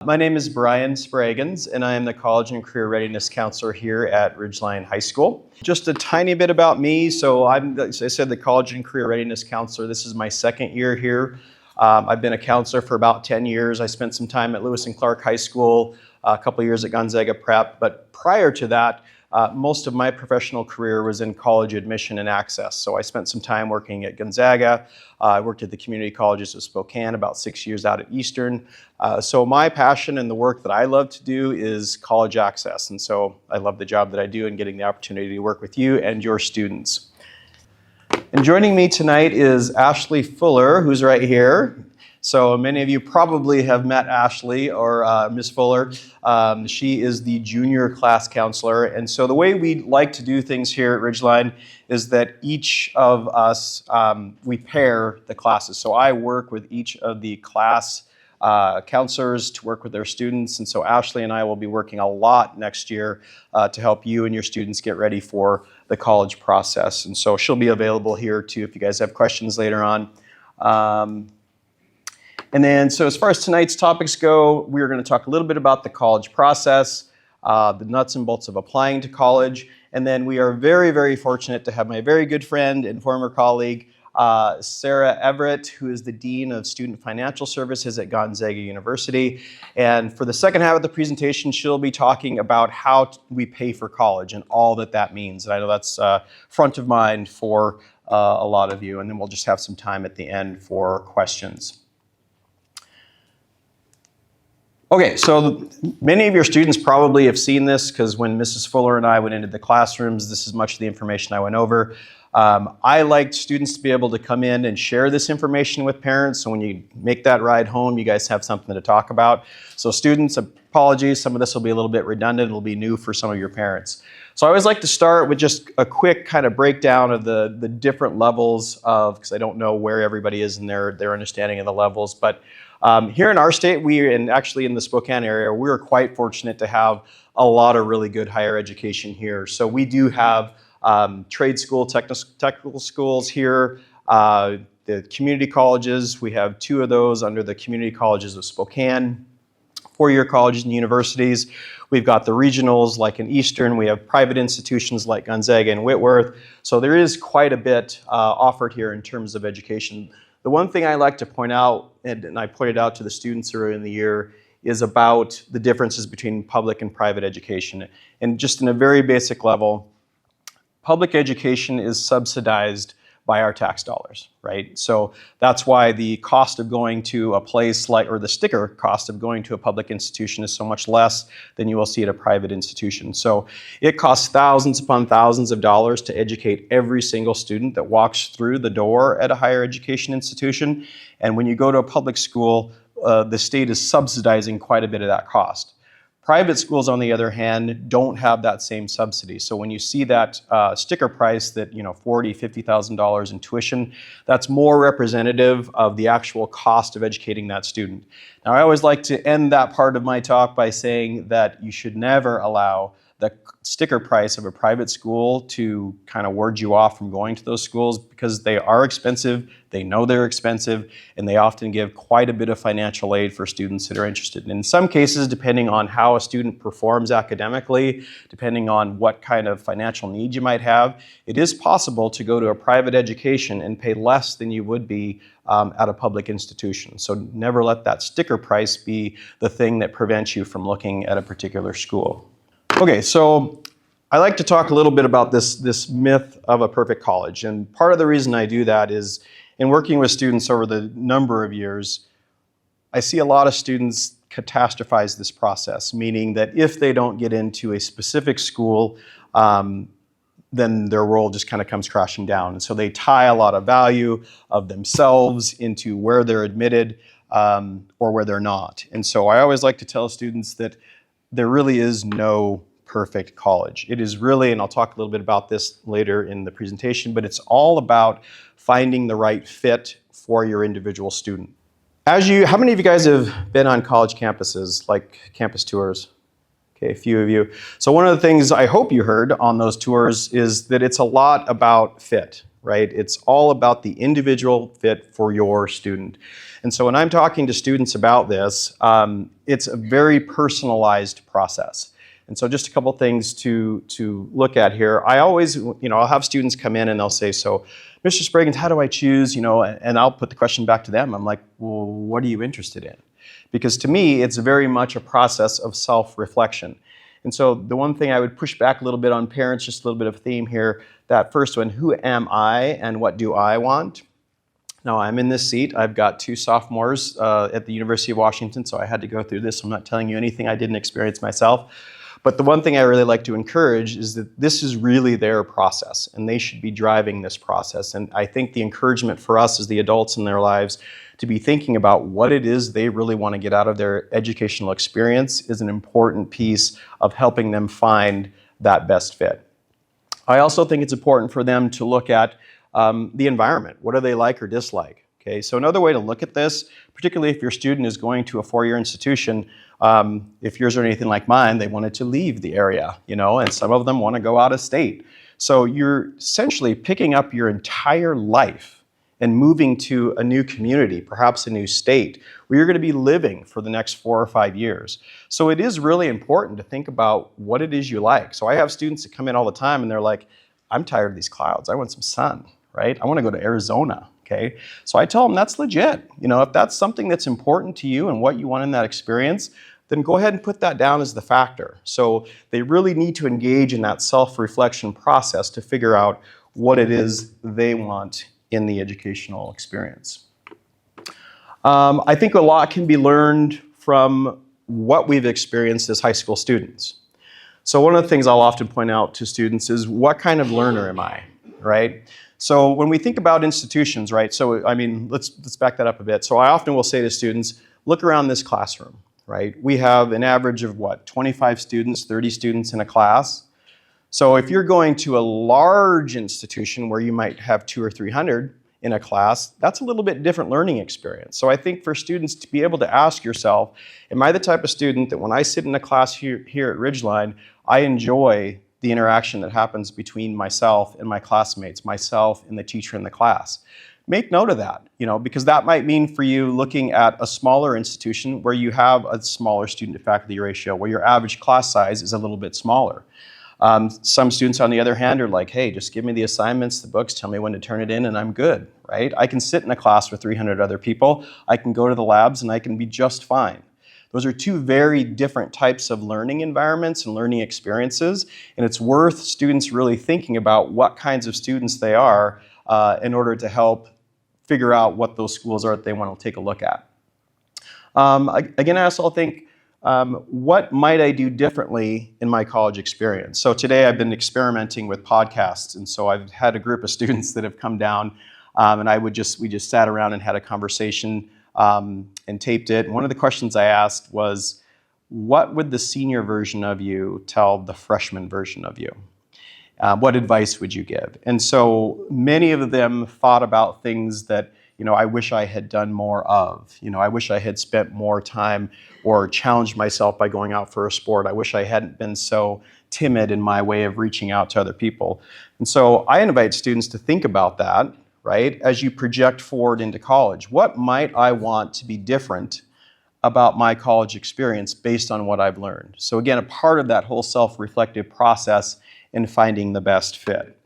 My name is Brian Spraggins, and I am the College and Career Readiness Counselor here at Ridgeline High School. Just a tiny bit about me. So as I said, the College and Career Readiness Counselor. This is my second year here. I've been a counselor for about 10 years. I spent some time at Lewis and Clark High School, a couple of years at Gonzaga Prep, but prior to that, most of my professional career was in college admission and access. So I spent some time working at Gonzaga. I worked at the community colleges of Spokane, about 6 years out at Eastern. So my passion and the work that I love to do is college access. And so I love the job that I do and getting the opportunity to work with you and your students. And joining me tonight is Ashley Fuller, who's right here. So many of you probably have met Ashley or Ms. Fuller. She is the junior class counselor. And so the way we like to do things here at Ridgeline is that each of us, we pair the classes. So I work with each of the class counselors to work with their students. And so Ashley and I will be working a lot next year to help you and your students get ready for the college process. And so she'll be available here too if you guys have questions later on. And then, so as far as tonight's topics go, we're going to talk a little bit about the college process, the nuts and bolts of applying to college, and then we are very, very fortunate to have my very good friend and former colleague, Sarah Everett, who is the Dean of Student Financial Services at Gonzaga University. And for the second half of the presentation, she'll be talking about how we pay for college and all that that means. And I know that's front of mind for a lot of you, and then we'll just have some time at the end for questions. Okay, so many of your students probably have seen this because when Mrs. Fuller and I went into the classrooms, this is much of the information I went over. I like students to be able to come in and share this information with parents, so when you make that ride home, you guys have something to talk about. So students, apologies, some of this will be a little bit redundant, it'll be new for some of your parents. So I always like to start with just a quick kind of breakdown of the different levels of, because I don't know where everybody is in their understanding of the levels, but here in our state, and actually in the Spokane area, we're quite fortunate to have a lot of really good higher education here. So we do have trade school, technical schools here, the community colleges. We have 2 of those under the community colleges of Spokane, 4-year colleges and universities. We've got the regionals like in Eastern. We have private institutions like Gonzaga and Whitworth. So there is quite a bit offered here in terms of education. The one thing I like to point out, and I pointed out to the students earlier in the year, is about the differences between public and private education. And just in a very basic level, public education is subsidized by our tax dollars, right? So that's why the cost of going to a place like, or the sticker cost of going to a public institution is so much less than you will see at a private institution. So it costs thousands upon thousands of dollars to educate every single student that walks through the door at a higher education institution. And when you go to a public school, the state is subsidizing quite a bit of that cost. Private schools, on the other hand, don't have that same subsidy. So when you see that sticker price that, $40,000, $50,000 in tuition, that's more representative of the actual cost of educating that student. Now, I always like to end that part of my talk by saying that you should never allow the sticker price of a private school to kind of ward you off from going to those schools, because they are expensive, they know they're expensive, and they often give quite a bit of financial aid for students that are interested. And in some cases, depending on how a student performs academically, depending on what kind of financial need you might have, it is possible to go to a private education and pay less than you would be at a public institution. So never let that sticker price be the thing that prevents you from looking at a particular school. Okay, so I like to talk a little bit about this myth of a perfect college. And part of the reason I do that is in working with students over the number of years, I see a lot of students catastrophize this process, meaning that if they don't get into a specific school, then their world just kind of comes crashing down. And so they tie a lot of value of themselves into where they're admitted or where they're not. And so I always like to tell students that there really is no perfect college. It is really, and I'll talk a little bit about this later in the presentation, but it's all about finding the right fit for your individual student. How many of you guys have been on college campuses, like campus tours? Okay, a few of you. So one of the things I hope you heard on those tours is that it's a lot about fit, right? It's all about the individual fit for your student. And so when I'm talking to students about this, it's a very personalized process. And so just a couple things to look at here. I always, I'll have students come in and they'll say, so, Mr. Spraggins, how do I choose, and I'll put the question back to them. I'm like, well, what are you interested in? Because to me, it's very much a process of self-reflection. And so the one thing I would push back a little bit on parents, just a little bit of a theme here, that first one, who am I and what do I want? Now, I'm in this seat. I've got 2 sophomores at the University of Washington, so I had to go through this. I'm not telling you anything I didn't experience myself. But the one thing I really like to encourage is that this is really their process, and they should be driving this process. And I think the encouragement for us as the adults in their lives to be thinking about what it is they really want to get out of their educational experience is an important piece of helping them find that best fit. I also think it's important for them to look at the environment. What do they like or dislike? Okay, so another way to look at this, particularly if your student is going to a 4-year institution, if yours are anything like mine, they wanted to leave the area, and some of them want to go out of state. So you're essentially picking up your entire life and moving to a new community, perhaps a new state, where you're going to be living for the next 4 or 5 years. So it is really important to think about what it is you like. So I have students that come in all the time and they're like, I'm tired of these clouds. I want some sun, right? I want to go to Arizona, okay? So I tell them that's legit. If that's something that's important to you and what you want in that experience, then go ahead and put that down as the factor. So they really need to engage in that self-reflection process to figure out what it is they want in the educational experience. I think a lot can be learned from what we've experienced as high school students. So one of the things I'll often point out to students is, what kind of learner am I, right? So when we think about institutions, right, so let's back that up a bit. So I often will say to students, look around this classroom, right? We have an average of 25 students, 30 students in a class. So if you're going to a large institution where you might have 200 or 300 in a class, that's a little bit different learning experience. So I think for students to be able to ask yourself, am I the type of student that when I sit in a class here at Ridgeline, I enjoy the interaction that happens between myself and my classmates, myself and the teacher in the class? Make note of that, because that might mean for you looking at a smaller institution where you have a smaller student to faculty ratio, where your average class size is a little bit smaller. Some students, on the other hand, are like, hey, just give me the assignments, the books, tell me when to turn it in, and I'm good, right? I can sit in a class with 300 other people, I can go to the labs, and I can be just fine. Those are 2 very different types of learning environments and learning experiences, and it's worth students really thinking about what kinds of students they are in order to help figure out what those schools are that they want to take a look at. Again, I also think, what might I do differently in my college experience? So today I've been experimenting with podcasts, and so I've had a group of students that have come down, and we just sat around and had a conversation and taped it. And one of the questions I asked was, what would the senior version of you tell the freshman version of you? What advice would you give? And so many of them thought about things that I wish I had done more of. I wish I had spent more time or challenged myself by going out for a sport. I wish I hadn't been so timid in my way of reaching out to other people. And so I invite students to think about that, right, as you project forward into college. What might I want to be different about my college experience based on what I've learned? So again, a part of that whole self-reflective process in finding the best fit.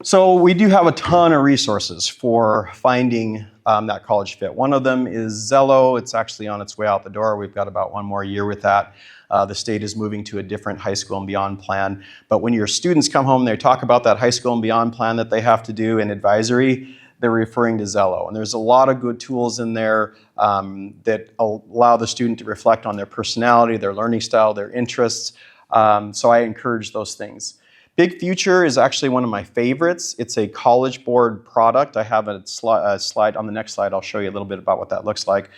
So we do have a ton of resources for finding that college fit. One of them is Zello. It's actually on its way out the door. We've got about 1 more year with that. The state is moving to a different high school and beyond plan. But when your students come home, they talk about that high school and beyond plan that they have to do in advisory, they're referring to Zello. And there's a lot of good tools in there that allow the student to reflect on their personality, their learning style, their interests. So I encourage those things. Big Future is actually one of my favorites. It's a College Board product. I have a slide. On the next slide, I'll show you a little bit about what that looks like.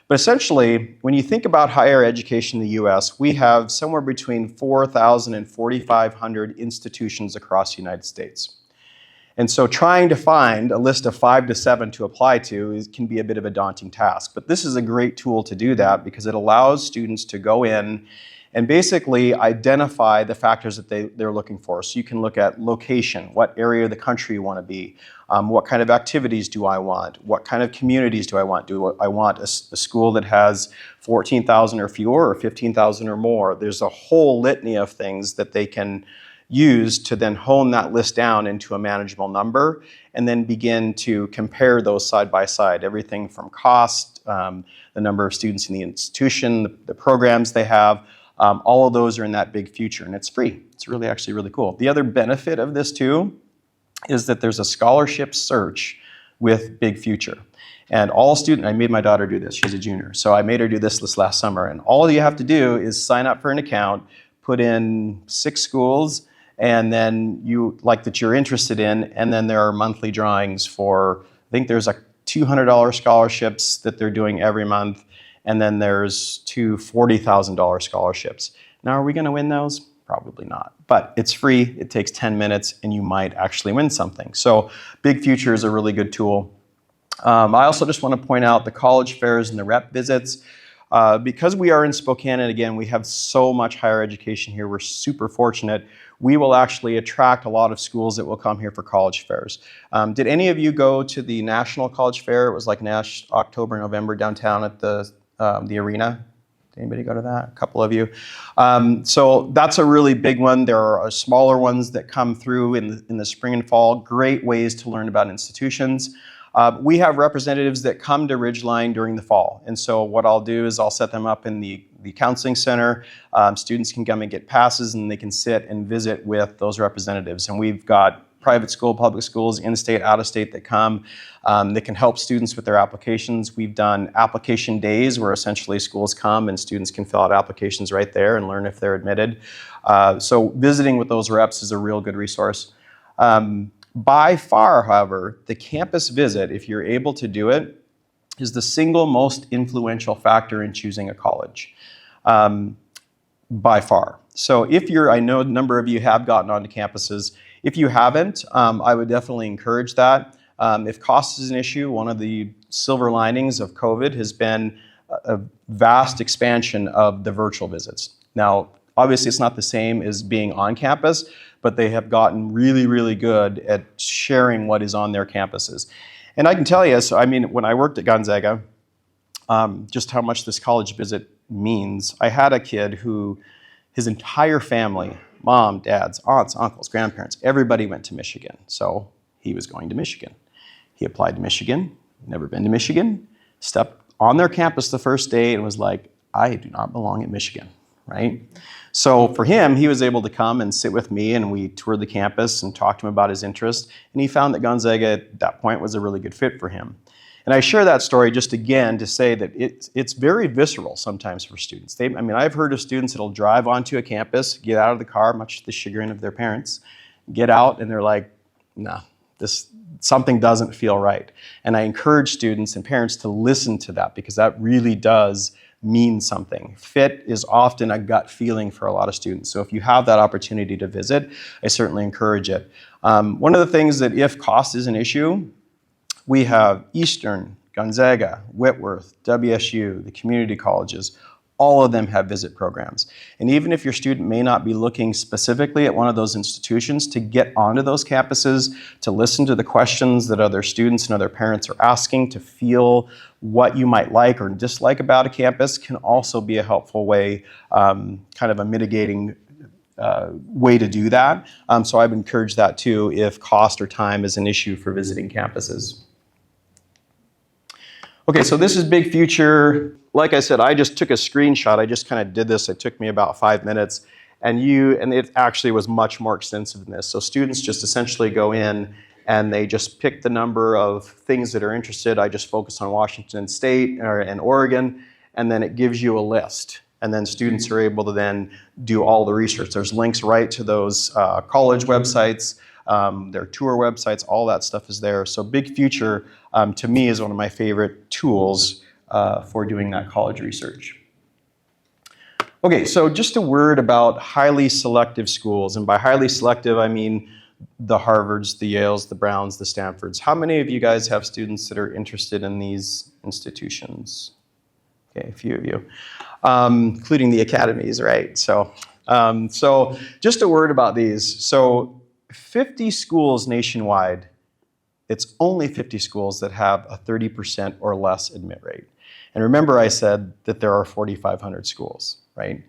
But essentially, when you think about higher education in the US, we have somewhere between 4,000 and 4,500 institutions across the United States. And so trying to find a list of 5 to 7 to apply to can be a bit of a daunting task. But this is a great tool to do that because it allows students to go in and basically identify the factors that they're looking for. So you can look at location, what area of the country you want to be, what kind of activities do I want, what kind of communities do I want? Do I want a school that has 14,000 or fewer, or 15,000 or more? There's a whole litany of things that they can use to then hone that list down into a manageable number, and then begin to compare those side by side. Everything from cost, the number of students in the institution, the programs they have, all of those are in that big future, and it's free. It's really actually really cool. The other benefit of this too is that there's a scholarship search with Big Future. And all students, I made my daughter do this, she's a junior, so I made her do this last summer, and all you have to do is sign up for an account, put in 6 schools, and then that you're interested in, and then there are monthly drawings for, I think there's $200 scholarships that they're doing every month, and then there's 2 $40,000 scholarships. Now, are we gonna win those? Probably not, but it's free, it takes 10 minutes, and you might actually win something. So Big Future is a really good tool. I also just want to point out the college fairs and the rep visits. Because we are in Spokane, and again, we have so much higher education here, we're super fortunate, we will actually attract a lot of schools that will come here for college fairs. Did any of you go to the National College Fair? It was like October, November downtown at the arena. Did anybody go to that? A couple of you. So that's a really big one. There are smaller ones that come through in the spring and fall. Great ways to learn about institutions. We have representatives that come to Ridgeline during the fall. And so what I'll do is I'll set them up in the counseling center. Students can come and get passes, and they can sit and visit with those representatives. And we've got private school, public schools, in-state, out-of-state that come. That can help students with their applications. We've done application days where essentially schools come and students can fill out applications right there and learn if they're admitted. So visiting with those reps is a real good resource. By far, however, the campus visit, if you're able to do it, is the single most influential factor in choosing a college, by far. So I know a number of you have gotten onto campuses. If you haven't, I would definitely encourage that. If cost is an issue, one of the silver linings of COVID has been a vast expansion of the virtual visits. Now, obviously it's not the same as being on campus, but they have gotten really, really good at sharing what is on their campuses. And I can tell you, so I mean, when I worked at Gonzaga, just how much this college visit means. I had a kid who, his entire family, mom, dads, aunts, uncles, grandparents, everybody went to Michigan. So he was going to Michigan. He applied to Michigan, never been to Michigan, stepped on their campus the first day and was like, I do not belong at Michigan, right? So for him, he was able to come and sit with me, and we toured the campus and talked to him about his interest, and he found that Gonzaga at that point was a really good fit for him. And I share that story just again to say that it's very visceral sometimes for students. I've heard of students that'll drive onto a campus, get out of the car, much to the chagrin of their parents, get out, and they're like, nah, something doesn't feel right. And I encourage students and parents to listen to that, because that really does mean something. Fit is often a gut feeling for a lot of students. So if you have that opportunity to visit, I certainly encourage it. One of the things that, if cost is an issue, we have Eastern, Gonzaga, Whitworth, WSU, the community colleges, all of them have visit programs. And even if your student may not be looking specifically at one of those institutions, to get onto those campuses, to listen to the questions that other students and other parents are asking, to feel what you might like or dislike about a campus, can also be a helpful way, kind of a mitigating way to do that. So I would encourage that too, if cost or time is an issue for visiting campuses. Okay, so this is Big Future. Like I said, I just took a screenshot. I just kind of did this. It took me about 5 minutes. And it actually was much more extensive than this. So students just essentially go in and they just pick the number of things that are interested. I just focus on Washington State and Oregon, and then it gives you a list. And then students are able to then do all the research. There's links right to those college websites, their tour websites, all that stuff is there. So Big Future, to me, is one of my favorite tools for doing that college research. Okay, so just a word about highly selective schools. And by highly selective, I mean the Harvards, the Yales, the Browns, the Stanfords. How many of you guys have students that are interested in these institutions? Okay, a few of you, including the academies, right? So just a word about these. So 50 schools nationwide, it's only 50 schools that have a 30% or less admit rate. And remember I said that there are 4,500 schools, right?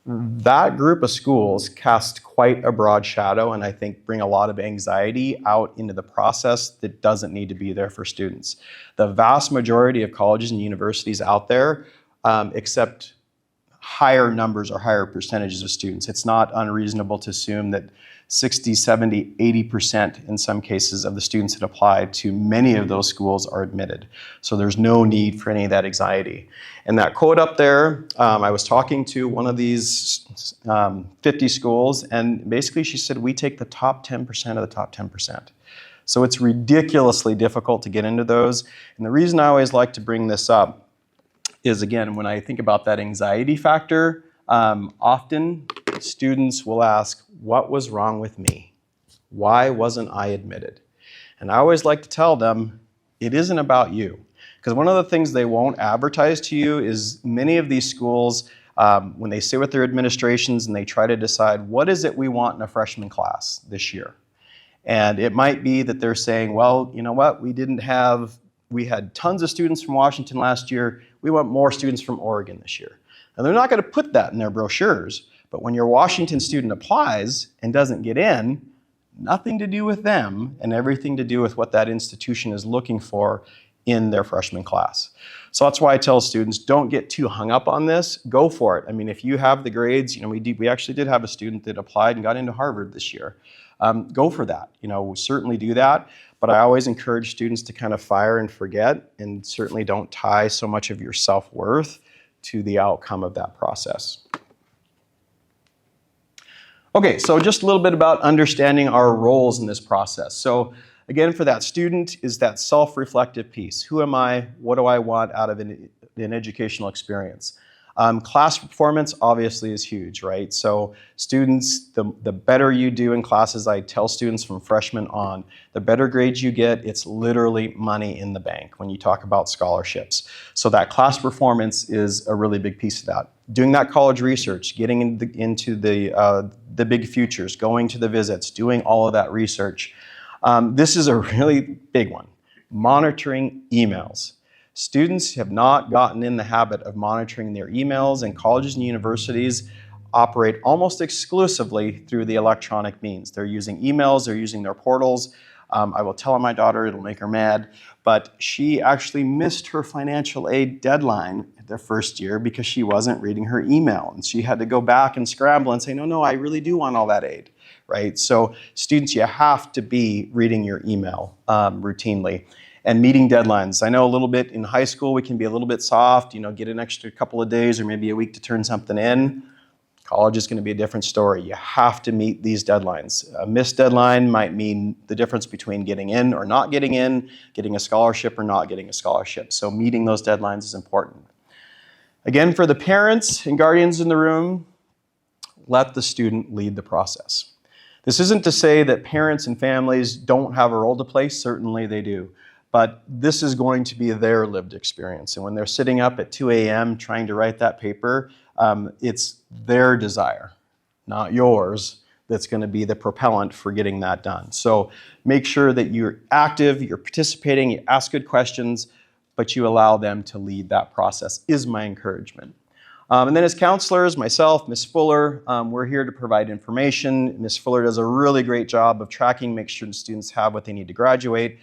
That group of schools cast quite a broad shadow and I think bring a lot of anxiety out into the process that doesn't need to be there for students. The vast majority of colleges and universities out there accept higher numbers or higher percentages of students. It's not unreasonable to assume that 60, 70, 80% in some cases of the students that apply to many of those schools are admitted. So there's no need for any of that anxiety. And that quote up there, I was talking to one of these 50 schools, and basically she said, we take the top 10% of the top 10%. So it's ridiculously difficult to get into those. And the reason I always like to bring this up is, again, when I think about that anxiety factor, often students will ask, what was wrong with me? Why wasn't I admitted? And I always like to tell them, it isn't about you. Because one of the things they won't advertise to you is many of these schools, when they sit with their administrations and they try to decide, what is it we want in a freshman class this year? And it might be that they're saying, well, you know what, we had tons of students from Washington last year, we want more students from Oregon this year. And they're not going to put that in their brochures, but when your Washington student applies and doesn't get in, nothing to do with them and everything to do with what that institution is looking for in their freshman class. So that's why I tell students, don't get too hung up on this, go for it. I mean, if you have the grades, we actually did have a student that applied and got into Harvard this year. Go for that, certainly do that. But I always encourage students to kind of fire and forget, and certainly don't tie so much of your self-worth to the outcome of that process. Okay, so just a little bit about understanding our roles in this process. So again, for that student is that self-reflective piece. Who am I? What do I want out of an educational experience? Class performance obviously is huge, right? So students, the better you do in classes, I tell students from freshmen on, the better grades you get, it's literally money in the bank when you talk about scholarships. So that class performance is a really big piece of that. Doing that college research, getting into the big futures, going to the visits, doing all of that research. This is a really big one. Monitoring emails. Students have not gotten in the habit of monitoring their emails, and colleges and universities operate almost exclusively through the electronic means. They're using emails, they're using their portals. I will tell my daughter, it'll make her mad, but she actually missed her financial aid deadline the first year because she wasn't reading her email. And she had to go back and scramble and say, no, I really do want all that aid, right? So students, you have to be reading your email routinely. And meeting deadlines. I know a little bit in high school we can be a little bit soft, get an extra couple of days or maybe a week to turn something in. College is going to be a different story. You have to meet these deadlines. A missed deadline might mean the difference between getting in or not getting in, getting a scholarship or not getting a scholarship. So meeting those deadlines is important. Again, for the parents and guardians in the room, let the student lead the process. This isn't to say that parents and families don't have a role to play. Certainly they do. But this is going to be their lived experience. And when they're sitting up at 2 a.m. trying to write that paper, it's their desire, not yours, that's going to be the propellant for getting that done. So make sure that you're active, you're participating, you ask good questions, but you allow them to lead that process, is my encouragement. And then as counselors, myself, Ms. Fuller, we're here to provide information. Ms. Fuller does a really great job of tracking, make sure the students have what they need to graduate.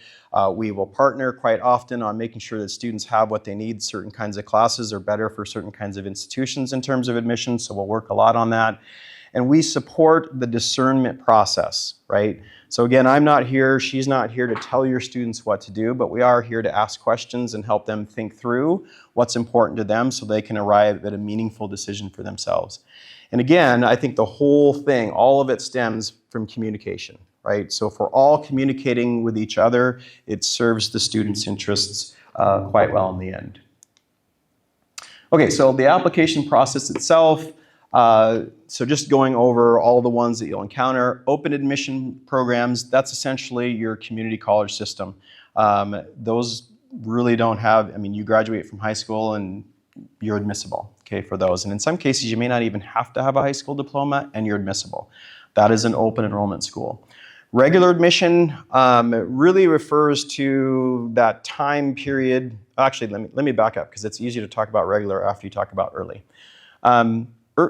We will partner quite often on making sure that students have what they need. Certain kinds of classes are better for certain kinds of institutions in terms of admission, so we'll work a lot on that. And we support the discernment process, right? So again, I'm not here, she's not here to tell your students what to do, but we are here to ask questions and help them think through what's important to them so they can arrive at a meaningful decision for themselves. And again, I think the whole thing, all of it stems from communication, right? So if we're all communicating with each other, it serves the students' interests quite well in the end. Okay, so the application process itself, so just going over all the ones that you'll encounter. Open admission programs, that's essentially your community college system. Those really don't have, you graduate from high school and you're admissible, okay, for those. And in some cases, you may not even have to have a high school diploma and you're admissible. That is an open enrollment school. Regular admission really refers to that time period. Actually, let me back up because it's easier to talk about regular after you talk about early.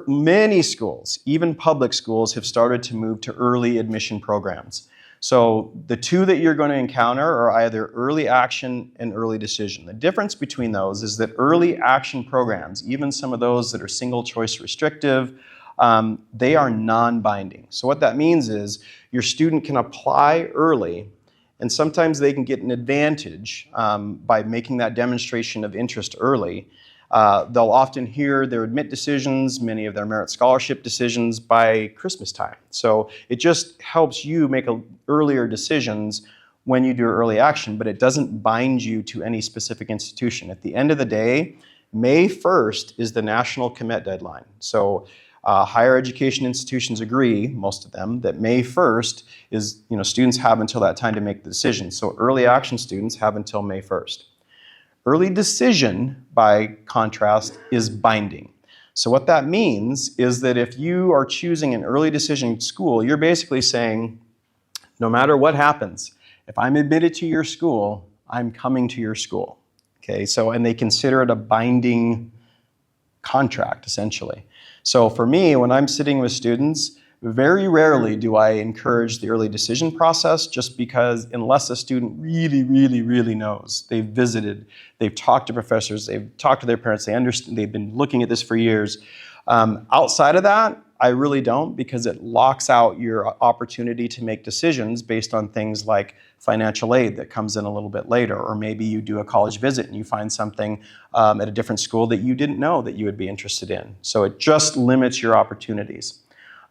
Many schools, even public schools, have started to move to early admission programs. So the two that you're going to encounter are either early action and early decision. The difference between those is that early action programs, even some of those that are single choice restrictive, they are non-binding. So what that means is your student can apply early, and sometimes they can get an advantage by making that demonstration of interest early. They'll often hear their admit decisions, many of their merit scholarship decisions by Christmas time. So it just helps you make earlier decisions when you do early action, but it doesn't bind you to any specific institution. At the end of the day, May 1st is the national commit deadline. So higher education institutions agree, most of them, that May 1st is, students have until that time to make the decision. So early action students have until May 1st. Early decision, by contrast, is binding. So what that means is that if you are choosing an early decision school, you're basically saying, no matter what happens, if I'm admitted to your school, I'm coming to your school. Okay, so, and they consider it a binding contract, essentially. So for me, when I'm sitting with students, very rarely do I encourage the early decision process, just because unless a student really knows, they've visited, they've talked to professors, they've talked to their parents, they understand, they've been looking at this for years. Outside of that, I really don't, because it locks out your opportunity to make decisions based on things like financial aid that comes in a little bit later, or maybe you do a college visit and you find something at a different school that you didn't know that you would be interested in. So it just limits your opportunities.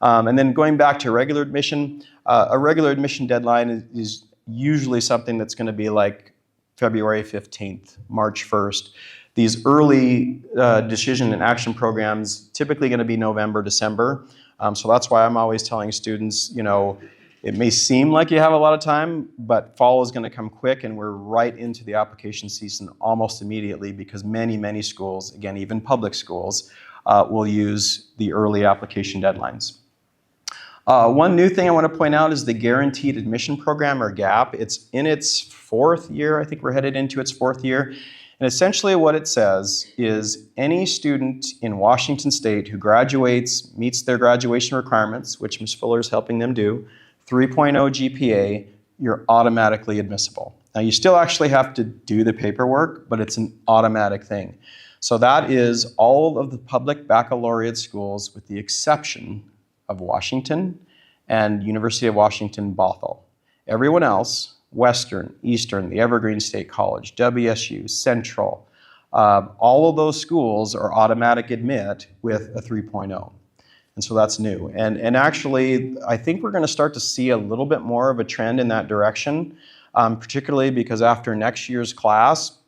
And then going back to regular admission, a regular admission deadline is usually something that's going to be like February 15th, March 1st. These early decision and action programs typically going to be November, December. So that's why I'm always telling students, it may seem like you have a lot of time, but fall is going to come quick, and we're right into the application season almost immediately, because many schools, again, even public schools, will use the early application deadlines. One new thing I want to point out is the Guaranteed Admission Program, or GAP. It's in its 4th year. I think we're headed into its 4th year. And essentially what it says is any student in Washington State who graduates, meets their graduation requirements, which Ms. Fuller is helping them do, 3.0 GPA, you're automatically admissible. Now you still actually have to do the paperwork, but it's an automatic thing. So that is all of the public baccalaureate schools with the exception of Washington and University of Washington Bothell. Everyone else, Western, Eastern, the Evergreen State College, WSU, Central, all of those schools are automatic admit with a 3.0. And so that's new. And actually, I think we're going to start to see a little bit more of a trend in that direction, particularly because after next year's class,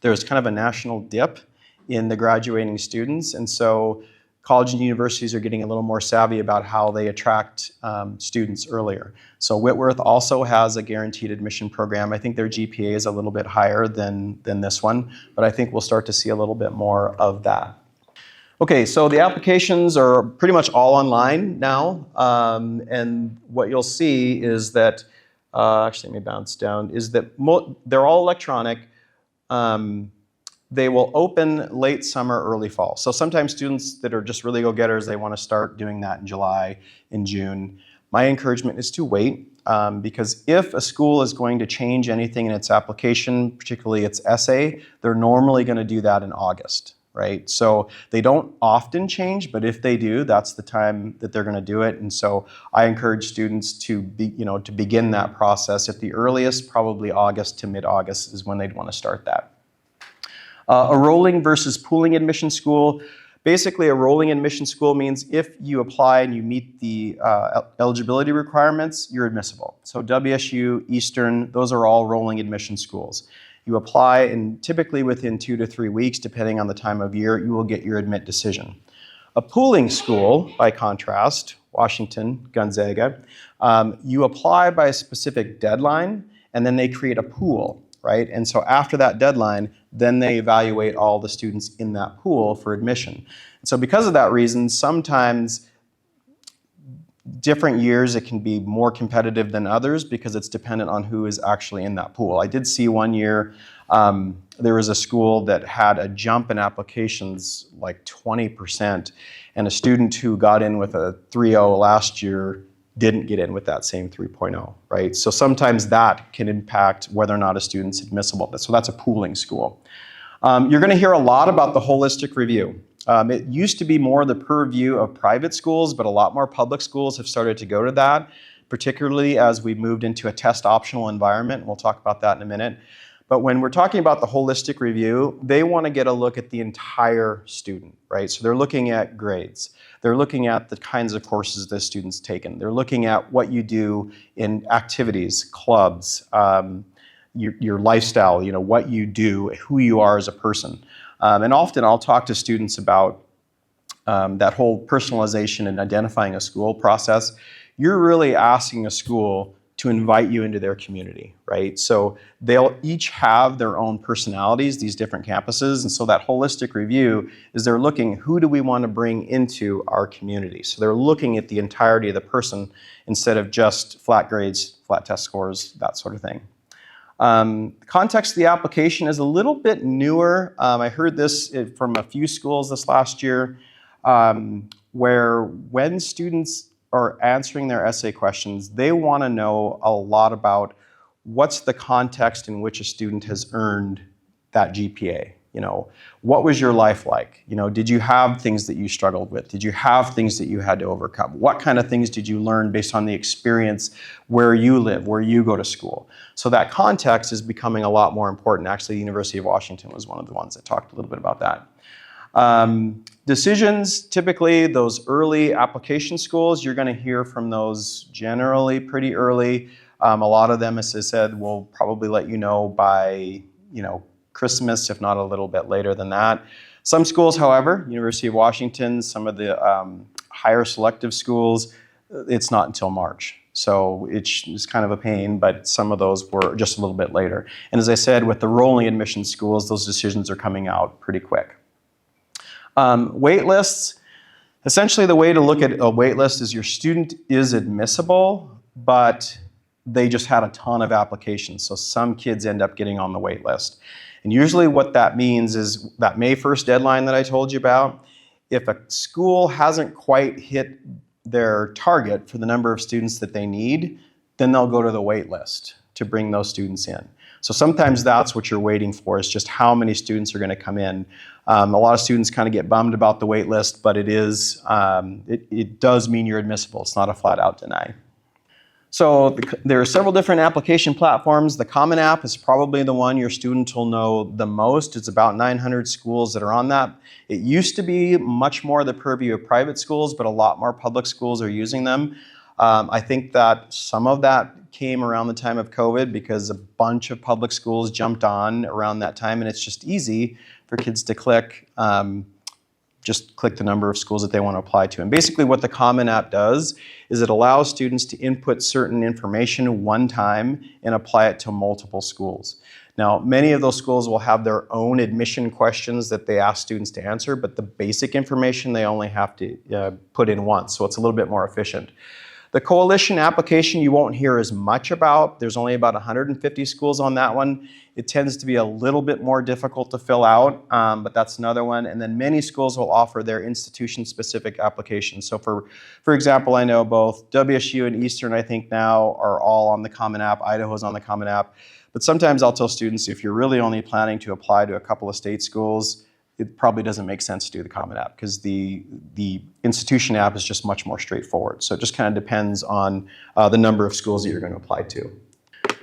there's kind of a national dip in the graduating students. And so colleges and universities are getting a little more savvy about how they attract students earlier. So Whitworth also has a guaranteed admission program. I think their GPA is a little bit higher than this one, but I think we'll start to see a little bit more of that. Okay, so the applications are pretty much all online now, and what you'll see is that, actually let me bounce down, is that they're all electronic. They will open late summer, early fall. So sometimes students that are just really go-getters, they want to start doing that in July, in June. My encouragement is to wait, because if a school is going to change anything in its application, particularly its essay, they're normally going to do that in August, right? So they don't often change, but if they do, that's the time that they're going to do it. And so I encourage students to begin that process at the earliest, probably August to mid-August is when they'd want to start that. A rolling versus pooling admission school. Basically, a rolling admission school means if you apply and you meet the eligibility requirements, you're admissible. So WSU, Eastern, those are all rolling admission schools. You apply, and typically within 2 to 3 weeks, depending on the time of year, you will get your admit decision. A pooling school, by contrast, Washington, Gonzaga, you apply by a specific deadline, and then they create a pool right? And so after that deadline, then they evaluate all the students in that pool for admission. So because of that reason, sometimes different years it can be more competitive than others because it's dependent on who is actually in that pool. I did see one year there was a school that had a jump in applications like 20%, and a student who got in with a 3.0 last year didn't get in with that same 3.0, right? So sometimes that can impact whether or not a student's admissible. So that's a pooling school. You're going to hear a lot about the holistic review. It used to be more the purview of private schools, but a lot more public schools have started to go to that, particularly as we moved into a test optional environment. We'll talk about that in a minute. But when we're talking about the holistic review, they want to get a look at the entire student, right? So they're looking at grades. They're looking at the kinds of courses the student's taken. They're looking at what you do in activities, clubs, your lifestyle, what you do, who you are as a person. And often I'll talk to students about that whole personalization and identifying a school process. You're really asking a school to invite you into their community, right? So they'll each have their own personalities, these different campuses, and so that holistic review is they're looking, who do we want to bring into our community? So they're looking at the entirety of the person instead of just flat grades, flat test scores, that sort of thing. The context of the application is a little bit newer. I heard this from a few schools this last year, where when students are answering their essay questions, they want to know a lot about what's the context in which a student has earned that GPA. What was your life like? Did you have things that you struggled with? Did you have things that you had to overcome? What kind of things did you learn based on the experience where you live, where you go to school? So that context is becoming a lot more important. Actually, the University of Washington was one of the ones that talked a little bit about that. Decisions, typically those early application schools, you're going to hear from those generally pretty early. A lot of them, as I said, will probably let you know by, Christmas, if not a little bit later than that. Some schools, however, University of Washington, some of the higher selective schools, it's not until March. So it's kind of a pain, but some of those were just a little bit later. And as I said, with the rolling admission schools, those decisions are coming out pretty quick. Wait lists. Essentially, the way to look at a wait list is your student is admissible, but they just had a ton of applications. So some kids end up getting on the wait list. And usually what that means is that May 1st deadline that I told you about, if a school hasn't quite hit their target for the number of students that they need, then they'll go to the wait list to bring those students in. So sometimes that's what you're waiting for, is just how many students are going to come in. A lot of students kind of get bummed about the wait list, but it does mean you're admissible. It's not a flat out deny. So there are several different application platforms. The Common App is probably the one your student will know the most. It's about 900 schools that are on that. It used to be much more the purview of private schools, but a lot more public schools are using them. I think that some of that came around the time of COVID because a bunch of public schools jumped on around that time, and it's just easy for kids to click the number of schools that they want to apply to. And basically what the Common App does is it allows students to input certain information one time and apply it to multiple schools. Now, many of those schools will have their own admission questions that they ask students to answer, but the basic information they only have to put in once, so it's a little bit more efficient. The Coalition application you won't hear as much about. There's only about 150 schools on that one. It tends to be a little bit more difficult to fill out, but that's another one. And then many schools will offer their institution-specific applications. So for example, I know both WSU and Eastern, I think now, are all on the Common App. Idaho's on the Common App. But sometimes I'll tell students, if you're really only planning to apply to a couple of state schools, it probably doesn't make sense to do the Common App because the institution app is just much more straightforward. So it just kind of depends on the number of schools that you're going to apply to.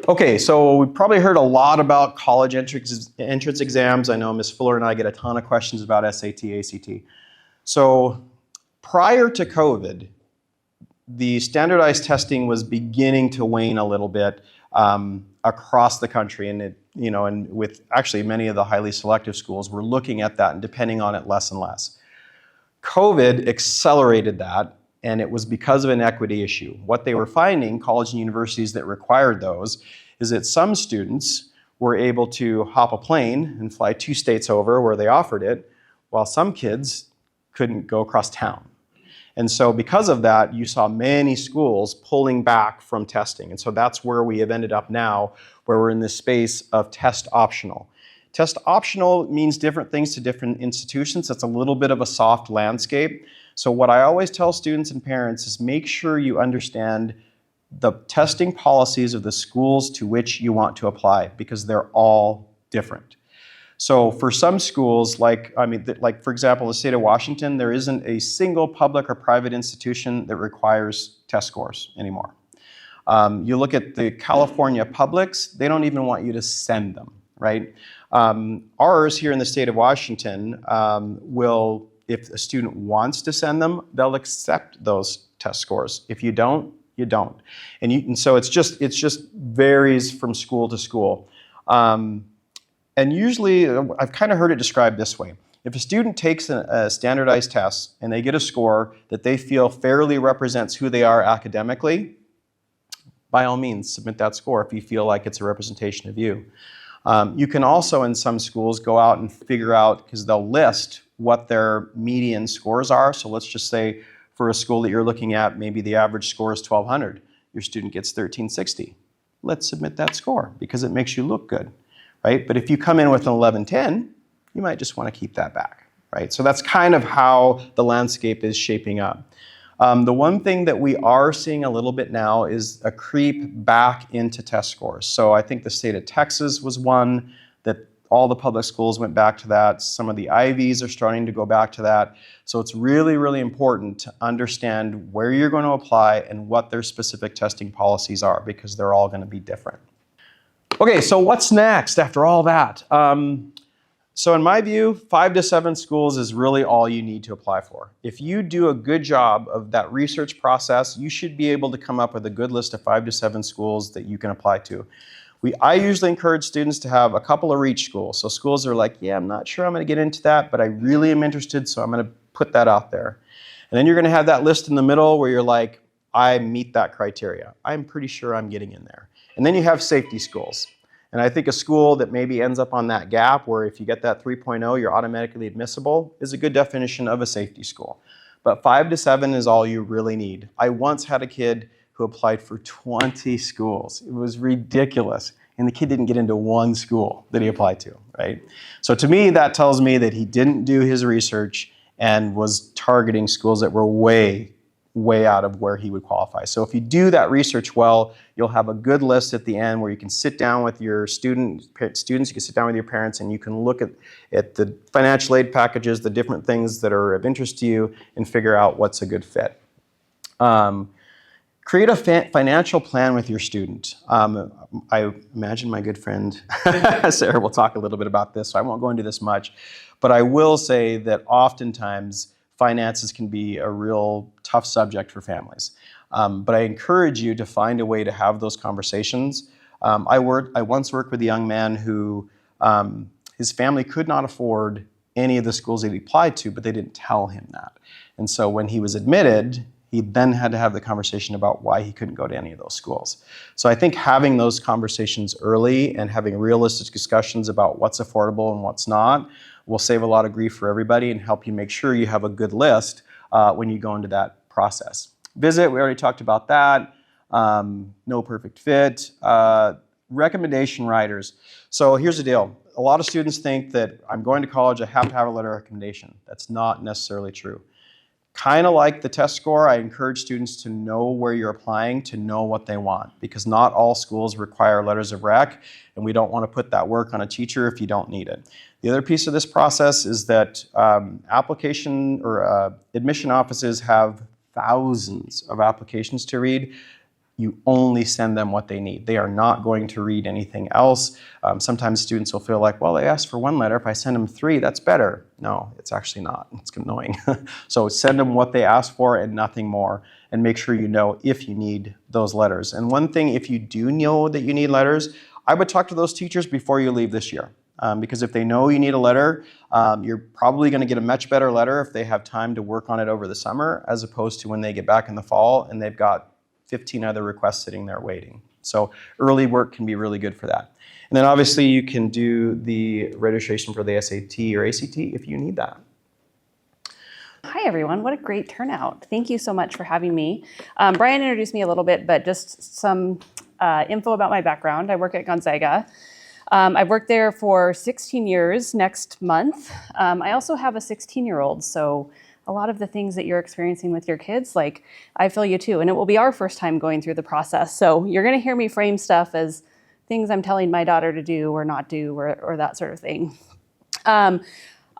Okay, so we've probably heard a lot about college entrance exams. I know Ms. Fuller and I get a ton of questions about SAT, ACT. So prior to COVID, the standardized testing was beginning to wane a little bit across the country, and with actually many of the highly selective schools, we're looking at that and depending on it less and less. COVID accelerated that, and it was because of an equity issue. What they were finding, college and universities that required those, is that some students were able to hop a plane and fly 2 states over where they offered it, while some kids couldn't go across town. And so because of that, you saw many schools pulling back from testing. And so that's where we have ended up now, where we're in this space of test optional. Test optional means different things to different institutions. It's a little bit of a soft landscape. So what I always tell students and parents is make sure you understand the testing policies of the schools to which you want to apply, because they're all different. So for some schools, like for example, the state of Washington, there isn't a single public or private institution that requires test scores anymore. You look at the California publics, they don't even want you to send them, right? Ours here in the state of Washington will, if a student wants to send them, they'll accept those test scores. If you don't, you don't. And so it just varies from school to school. And usually, I've kind of heard it described this way. If a student takes a standardized test and they get a score that they feel fairly represents who they are academically, by all means, submit that score if you feel like it's a representation of you. You can also, in some schools, go out and figure out, because they'll list what their median scores are. So let's just say for a school that you're looking at, maybe the average score is 1,200. Your student gets 1,360. Let's submit that score because it makes you look good. Right? But if you come in with an 1110, you might just want to keep that back, right? So that's kind of how the landscape is shaping up. The one thing that we are seeing a little bit now is a creep back into test scores. So I think the state of Texas was one that all the public schools went back to that. Some of the Ivies are starting to go back to that. So it's really, really important to understand where you're going to apply and what their specific testing policies are, because they're all going to be different. Okay, so what's next after all that? So in my view, 5 to 7 schools is really all you need to apply for. If you do a good job of that research process, you should be able to come up with a good list of 5 to 7 schools that you can apply to. I usually encourage students to have a couple of reach schools. So schools are like, yeah, I'm not sure I'm going to get into that, but I really am interested, so I'm going to put that out there. And then you're going to have that list in the middle where you're like, I meet that criteria. I'm pretty sure I'm getting in there. And then you have safety schools. And I think a school that maybe ends up on that gap where if you get that 3.0, you're automatically admissible is a good definition of a safety school. But 5 to 7 is all you really need. I once had a kid who applied for 20 schools. It was ridiculous. And the kid didn't get into one school that he applied to, right? So to me, that tells me that he didn't do his research and was targeting schools that were way out of where he would qualify. So if you do that research well, you'll have a good list at the end where you can sit down with your students, you can sit down with your parents, and you can look at the financial aid packages, the different things that are of interest to you, and figure out what's a good fit. Create a financial plan with your student. I imagine my good friend Sarah will talk a little bit about this, so I won't go into this much, but I will say that oftentimes finances can be a real tough subject for families. But I encourage you to find a way to have those conversations. I once worked with a young man who his family could not afford any of the schools that he applied to, but they didn't tell him that. And so when he was admitted, he then had to have the conversation about why he couldn't go to any of those schools. So I think having those conversations early and having realistic discussions about what's affordable and what's not will save a lot of grief for everybody and help you make sure you have a good list when you go into that process. Visit, we already talked about that. No perfect fit. Recommendation writers. So here's the deal. A lot of students think that I'm going to college, I have to have a letter of recommendation. That's not necessarily true. Kind of like the test score, I encourage students to know where you're applying, to know what they want, because not all schools require letters of rec, and we don't want to put that work on a teacher if you don't need it. The other piece of this process is that application or admission offices have thousands of applications to read. You only send them what they need. They are not going to read anything else. Sometimes students will feel like, well, they asked for 1 letter. If I send them 3, that's better. No, it's actually not. It's annoying. So send them what they asked for and nothing more, and make sure you know if you need those letters. And one thing, if you do know that you need letters, I would talk to those teachers before you leave this year. Because if they know you need a letter, you're probably going to get a much better letter if they have time to work on it over the summer, as opposed to when they get back in the fall and they've got 15 other requests sitting there waiting. So early work can be really good for that. And then obviously you can do the registration for the SAT or ACT if you need that. Hi everyone, what a great turnout. Thank you so much for having me. Brian introduced me a little bit, but just some info about my background. I work at Gonzaga. I've worked there for 16 years next month. I also have a 16-year-old, so a lot of the things that you're experiencing with your kids, like I feel you too, and it will be our first time going through the process. So you're gonna hear me frame stuff as things I'm telling my daughter to do or not do or that sort of thing.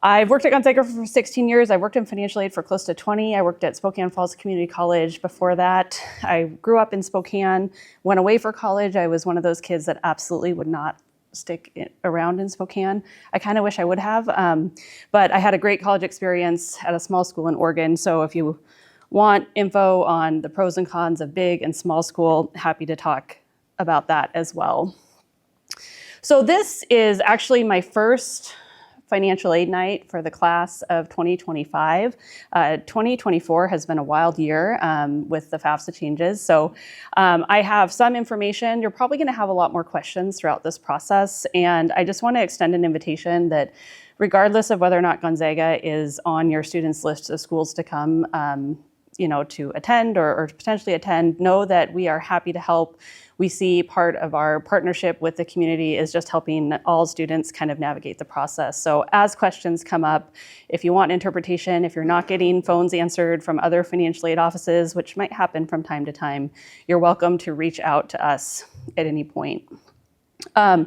I've worked at Gonzaga for 16 years. I worked in financial aid for close to 20. I worked at Spokane Falls Community College before that. I grew up in Spokane, went away for college. I was one of those kids that absolutely would not stick around in Spokane. I kind of wish I would have, but I had a great college experience at a small school in Oregon. So if you want info on the pros and cons of big and small school, happy to talk about that as well. So this is actually my first financial aid night for the class of 2025. 2024 has been a wild year with the FAFSA changes. So I have some information. You're probably going to have a lot more questions throughout this process. And I just want to extend an invitation that regardless of whether or not Gonzaga is on your students' list of schools to come, to attend or potentially attend, know that we are happy to help. We see part of our partnership with the community is just helping all students kind of navigate the process. So as questions come up, if you want interpretation, if you're not getting phones answered from other financial aid offices, which might happen from time to time, you're welcome to reach out to us at any point. I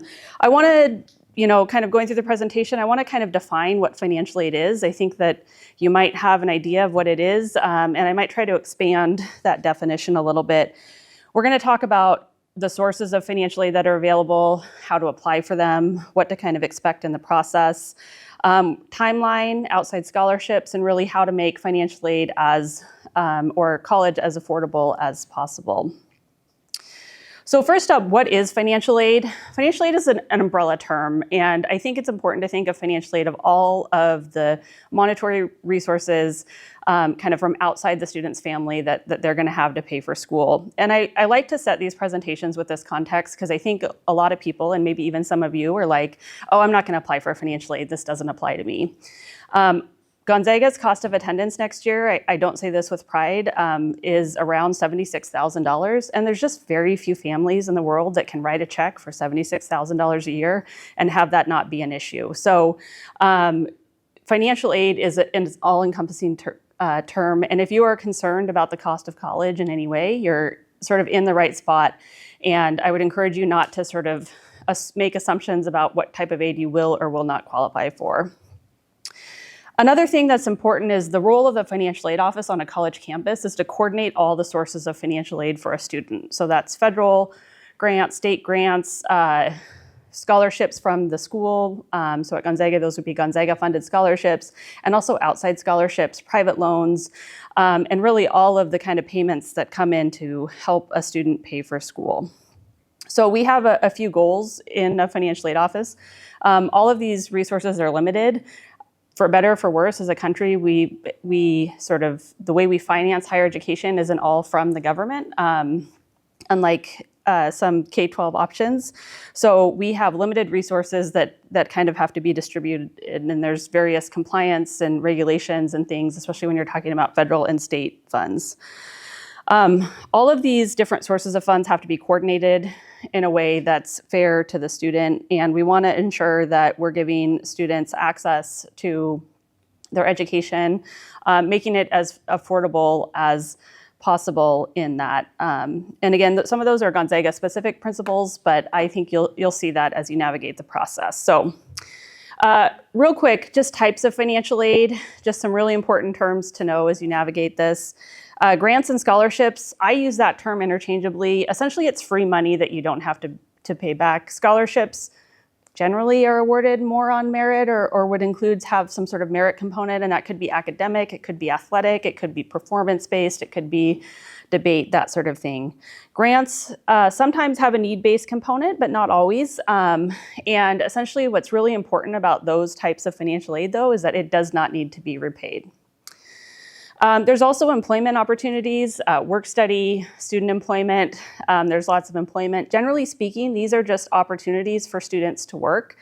want to kind of going through the presentation, I want to kind of define what financial aid is. I think that you might have an idea of what it is, and I might try to expand that definition a little bit. We're going to talk about the sources of financial aid that are available, how to apply for them, what to kind of expect in the process, timeline, outside scholarships, and really how to make financial aid or college as affordable as possible. So first up, what is financial aid? Financial aid is an umbrella term, and I think it's important to think of financial aid of all of the monetary resources kind of from outside the student's family that they're going to have to pay for school. And I like to set these presentations with this context because I think a lot of people, and maybe even some of you, are like, oh, I'm not going to apply for financial aid. This doesn't apply to me. Gonzaga's cost of attendance next year, I don't say this with pride, is around $76,000. And there's just very few families in the world that can write a check for $76,000 a year and have that not be an issue. So financial aid is an all-encompassing term. And if you are concerned about the cost of college in any way, you're sort of in the right spot. And I would encourage you not to sort of make assumptions about what type of aid you will or will not qualify for. Another thing that's important is the role of the financial aid office on a college campus is to coordinate all the sources of financial aid for a student. So that's federal grants, state grants, scholarships from the school. So at Gonzaga, those would be Gonzaga-funded scholarships, and also outside scholarships, private loans, and really all of the kind of payments that come in to help a student pay for school. So we have a few goals in a financial aid office. All of these resources are limited. For better or for worse, as a country, we sort of, the way we finance higher education isn't all from the government, unlike some K-12 options. So we have limited resources that kind of have to be distributed, and there's various compliance and regulations and things, especially when you're talking about federal and state funds. All of these different sources of funds have to be coordinated in a way that's fair to the student, and we want to ensure that we're giving students access to their education, making it as affordable as possible in that. And again, some of those are Gonzaga-specific principles, but I think you'll see that as you navigate the process. So real quick, just types of financial aid, just some really important terms to know as you navigate this. Grants and scholarships, I use that term interchangeably. Essentially, it's free money that you don't have to pay back. Scholarships generally are awarded more on merit or would have some sort of merit component, and that could be academic, it could be athletic, it could be performance-based, it could be debate, that sort of thing. Grants sometimes have a need-based component, but not always. And essentially what's really important about those types of financial aid, though, is that it does not need to be repaid. There's also employment opportunities, work study, student employment. There's lots of employment. Generally speaking, these are just opportunities for students to work.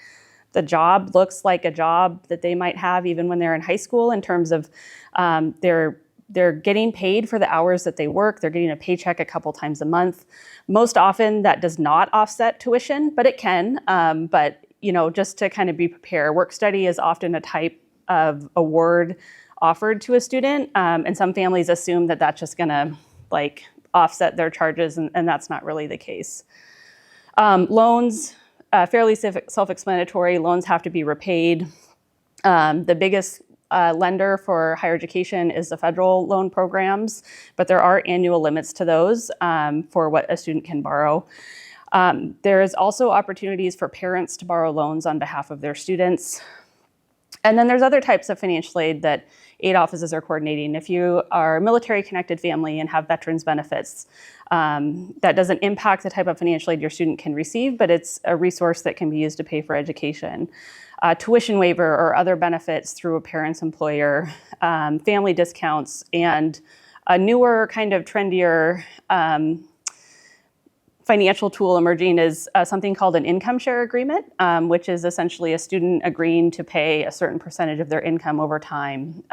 The job looks like a job that they might have even when they're in high school in terms of they're getting paid for the hours that they work. They're getting a paycheck a couple times a month. Most often that does not offset tuition, but it can. But just to kind of be prepared, work study is often a type of award offered to a student, and some families assume that that's just going to offset their charges, and that's not really the case. Loans, fairly self-explanatory. Loans have to be repaid. The biggest lender for higher education is the federal loan programs, but there are annual limits to those for what a student can borrow. There is also opportunities for parents to borrow loans on behalf of their students. And then there's other types of financial aid that aid offices are coordinating. If you are a military-connected family and have veterans benefits, that doesn't impact the type of financial aid your student can receive, but it's a resource that can be used to pay for education. Tuition waiver or other benefits through a parent's employer, family discounts, and a newer kind of trendier financial tool emerging is something called an income share agreement, which is essentially a student agreeing to pay a certain percentage of their income over time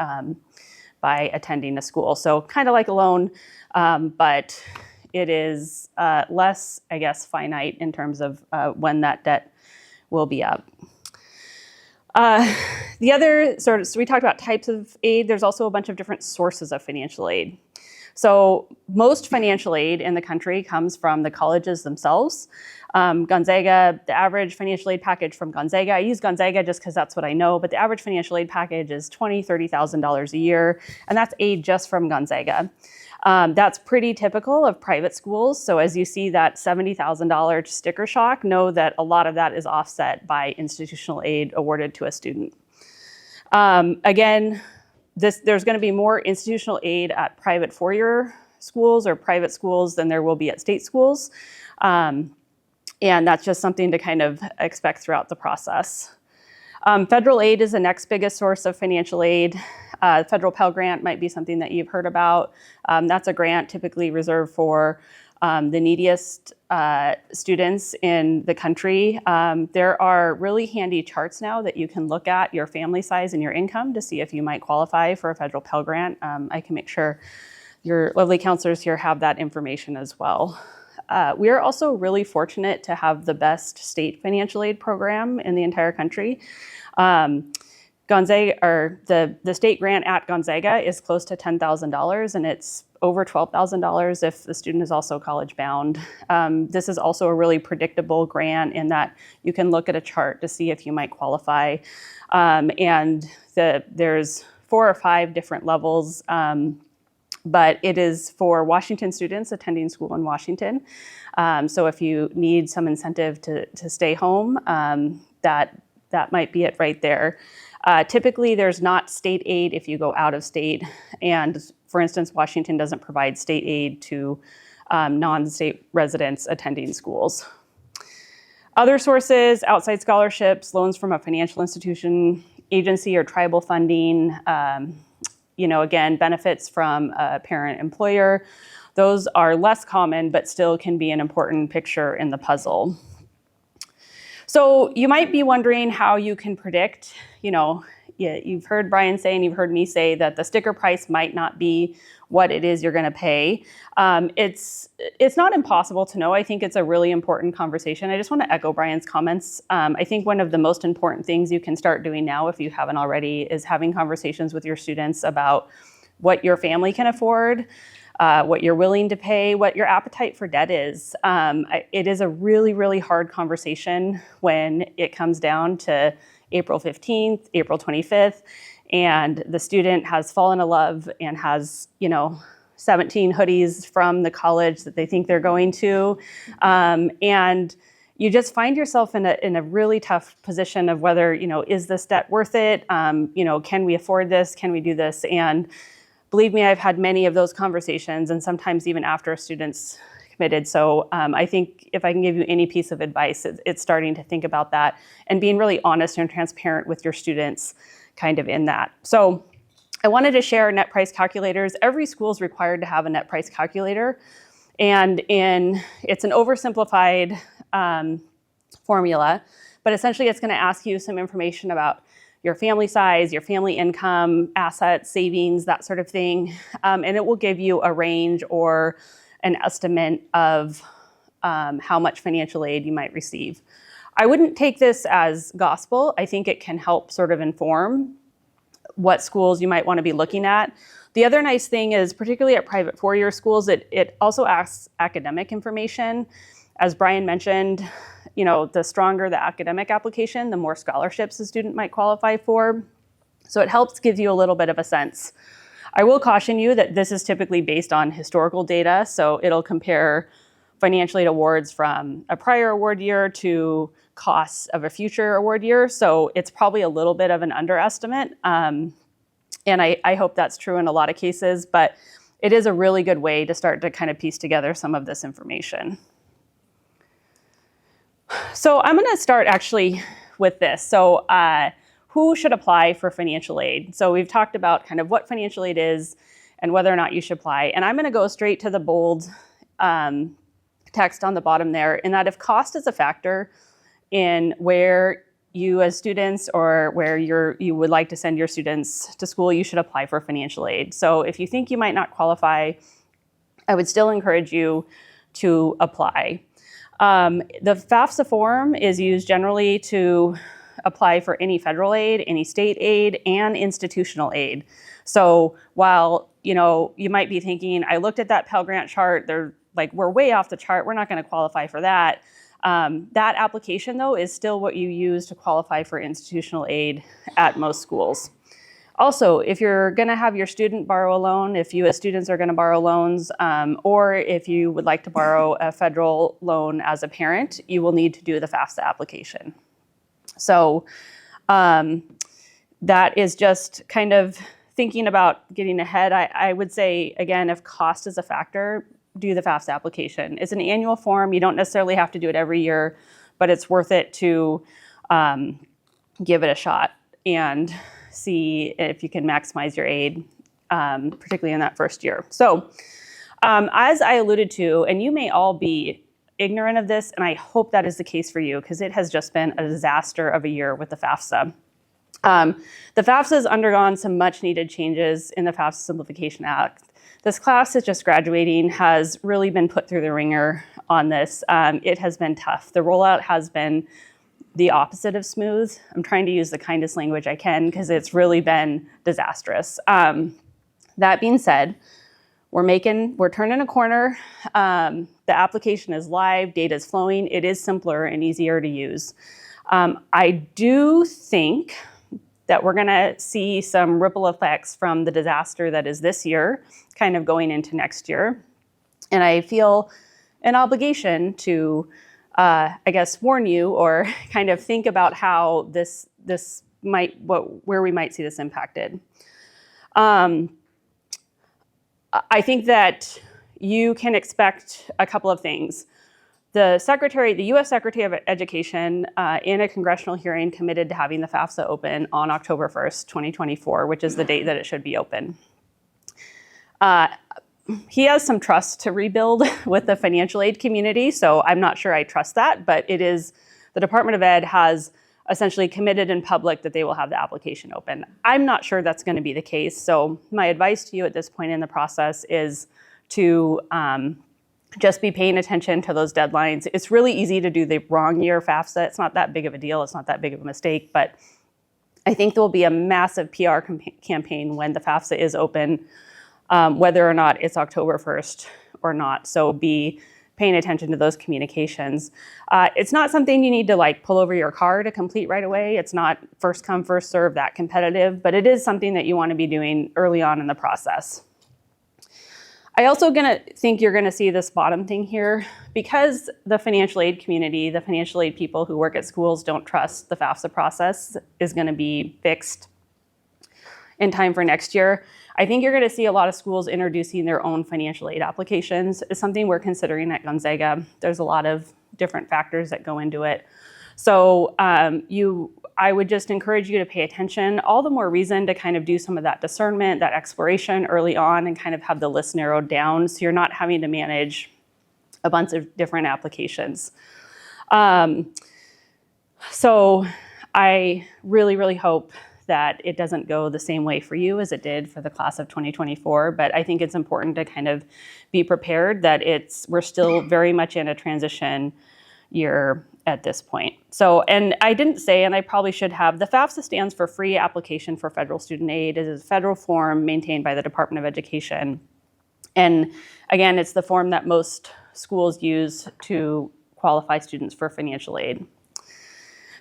by attending a school. So kind of like a loan, but it is less, I guess, finite in terms of when that debt will be up. The other so we talked about types of aid. There's also a bunch of different sources of financial aid. So most financial aid in the country comes from the colleges themselves. Gonzaga, the average financial aid package from Gonzaga, I use Gonzaga just because that's what I know, but the average financial aid package is $20,000, $30,000 a year, and that's aid just from Gonzaga. That's pretty typical of private schools. So as you see that $70,000 sticker shock, know that a lot of that is offset by institutional aid awarded to a student. Again, there's going to be more institutional aid at private four-year schools or private schools than there will be at state schools. And that's just something to kind of expect throughout the process. Federal aid is the next biggest source of financial aid. Federal Pell Grant might be something that you've heard about. That's a grant typically reserved for the neediest students in the country. There are really handy charts now that you can look at your family size and your income to see if you might qualify for a federal Pell Grant. I can make sure your lovely counselors here have that information as well. We are also really fortunate to have the best state financial aid program in the entire country. Gonzaga, or the state grant at Gonzaga is close to $10,000, and it's over $12,000 if the student is also college bound. This is also a really predictable grant in that you can look at a chart to see if you might qualify. And there's 4 or 5 different levels, but it is for Washington students attending school in Washington. So if you need some incentive to stay home, that might be it right there. Typically, there's not state aid if you go out of state. And for instance, Washington doesn't provide state aid to non-state residents attending schools. Other sources, outside scholarships, loans from a financial institution, agency or tribal funding, again, benefits from a parent employer. Those are less common, but still can be an important picture in the puzzle. So you might be wondering how you can predict, you've heard Brian say and you've heard me say that the sticker price might not be what it is you're going to pay. It's not impossible to know. I think it's a really important conversation. I just want to echo Brian's comments. I think one of the most important things you can start doing now, if you haven't already, is having conversations with your students about what your family can afford, what you're willing to pay, what your appetite for debt is. It is a really, really hard conversation when it comes down to April 15th, April 25th, and the student has fallen in love and has, 17 hoodies from the college that they think they're going to. And you just find yourself in a really tough position of whether, is this debt worth it? Can we afford this? Can we do this? And believe me, I've had many of those conversations, and sometimes even after a student's committed. So I think if I can give you any piece of advice, it's starting to think about that and being really honest and transparent with your students kind of in that. So I wanted to share net price calculators. Every school is required to have a net price calculator. And it's an oversimplified formula, but essentially it's going to ask you some information about your family size, your family income, assets, savings, that sort of thing. And it will give you a range or an estimate of how much financial aid you might receive. I wouldn't take this as gospel. I think it can help sort of inform what schools you might want to be looking at. The other nice thing is, particularly at private four-year schools, it also asks academic information. As Brian mentioned, the stronger the academic application, the more scholarships a student might qualify for. So it helps give you a little bit of a sense. I will caution you that this is typically based on historical data, so it'll compare financial aid awards from a prior award year to costs of a future award year. So it's probably a little bit of an underestimate. And I hope that's true in a lot of cases, but it is a really good way to start to kind of piece together some of this information. So I'm going to start actually with this. So who should apply for financial aid? So we've talked about kind of what financial aid is and whether or not you should apply. And I'm going to go straight to the bold text on the bottom there, in that if cost is a factor in where you as students or where you would like to send your students to school, you should apply for financial aid. So if you think you might not qualify, I would still encourage you to apply. The FAFSA form is used generally to apply for any federal aid, any state aid, and institutional aid. So while you might be thinking, I looked at that Pell Grant chart, we're way off the chart, we're not going to qualify for that. That application, though, is still what you use to qualify for institutional aid at most schools. Also, if you're going to have your student borrow a loan, if you as students are going to borrow loans, or if you would like to borrow a federal loan as a parent, you will need to do the FAFSA application. So that is just kind of thinking about getting ahead. I would say, again, if cost is a factor, do the FAFSA application. It's an annual form. You don't necessarily have to do it every year, but it's worth it to give it a shot and see if you can maximize your aid, particularly in that first year. So as I alluded to, and you may all be ignorant of this, and I hope that is the case for you, because it has just been a disaster of a year with the FAFSA. The FAFSA has undergone some much needed changes in the FAFSA Simplification Act. This class is just graduating, has really been put through the ringer on this. It has been tough. The rollout has been the opposite of smooth. I'm trying to use the kindest language I can because it's really been disastrous. That being said, we're turning a corner. The application is live, data is flowing. It is simpler and easier to use. I do think that we're going to see some ripple effects from the disaster that is this year, kind of going into next year. And I feel an obligation to, warn you or kind of think about how where we might see this impacted. I think that you can expect a couple of things. The U.S. Secretary of Education, in a congressional hearing, committed to having the FAFSA open on October 1st, 2024, which is the date that it should be open. He has some trust to rebuild with the financial aid community, so I'm not sure I trust that, but the Department of Ed has essentially committed in public that they will have the application open. I'm not sure that's going to be the case, so my advice to you at this point in the process is to just be paying attention to those deadlines. It's really easy to do the wrong year FAFSA. It's not that big of a deal. It's not that big of a mistake, but I think there will be a massive PR campaign when the FAFSA is open, whether or not it's October 1st or not. So be paying attention to those communications. It's not something you need to pull over your car to complete right away. It's not first come, first serve, that competitive, but it is something that you want to be doing early on in the process. I also think you're going to see this bottom thing here, because the financial aid community, the financial aid people who work at schools don't trust the FAFSA process is going to be fixed in time for next year. I think you're going to see a lot of schools introducing their own financial aid applications. It's something we're considering at Gonzaga. There's a lot of different factors that go into it. So I would just encourage you to pay attention, all the more reason to kind of do some of that discernment, that exploration early on, and kind of have the list narrowed down so you're not having to manage a bunch of different applications. So I really, really hope that it doesn't go the same way for you as it did for the class of 2024, but I think it's important to kind of be prepared that we're still very much in a transition year at this point. So, and I didn't say, and I probably should have, the FAFSA stands for Free Application for Federal Student Aid. It is a federal form maintained by the Department of Education. And again, it's the form that most schools use to qualify students for financial aid.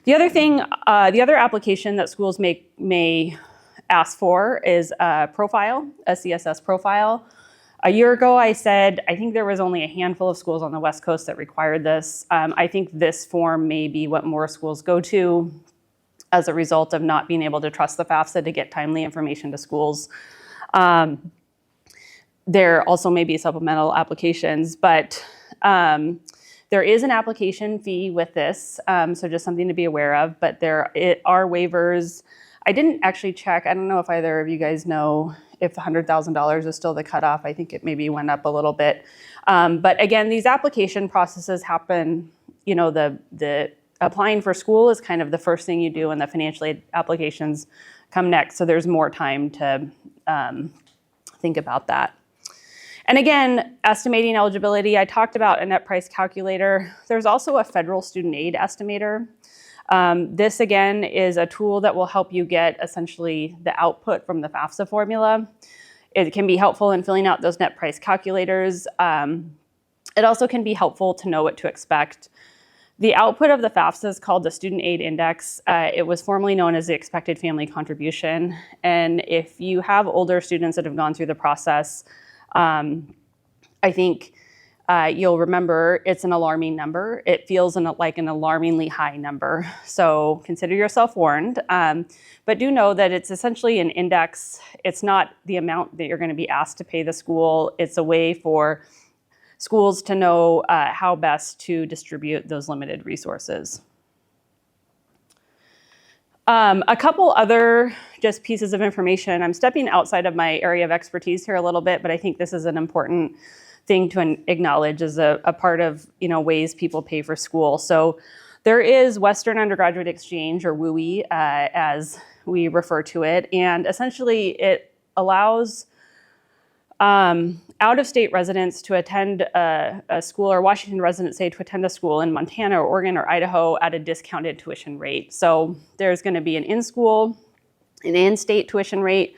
The other thing, the other application that schools may ask for is a profile, a CSS profile. A year ago, I said, I think there was only a handful of schools on the West Coast that required this. I think this form may be what more schools go to as a result of not being able to trust the FAFSA to get timely information to schools. There also may be supplemental applications, but there is an application fee with this, so just something to be aware of, but there are waivers. I didn't actually check. I don't know if either of you guys know if $100,000 is still the cutoff. I think it maybe went up a little bit. But again, these application processes happen, the applying for school is kind of the first thing you do, and the financial aid applications come next. So there's more time to think about that. And again, estimating eligibility, I talked about a net price calculator. There's also a federal student aid estimator. This, again, is a tool that will help you get essentially the output from the FAFSA formula. It can be helpful in filling out those net price calculators. It also can be helpful to know what to expect. The output of the FAFSA is called the Student Aid Index. It was formerly known as the Expected Family Contribution. And if you have older students that have gone through the process, I think you'll remember it's an alarming number. It feels like an alarmingly high number. So consider yourself warned. But do know that it's essentially an index. It's not the amount that you're going to be asked to pay the school. It's a way for schools to know how best to distribute those limited resources. A couple other just pieces of information. I'm stepping outside of my area of expertise here a little bit, but I think this is an important thing to acknowledge as a part of ways people pay for school. So there is Western Undergraduate Exchange, or WUI, as we refer to it, and essentially it allows out-of-state residents to attend a school, or Washington residents, say, to attend a school in Montana or Oregon or Idaho at a discounted tuition rate. So there's going to be an in-school, an in-state tuition rate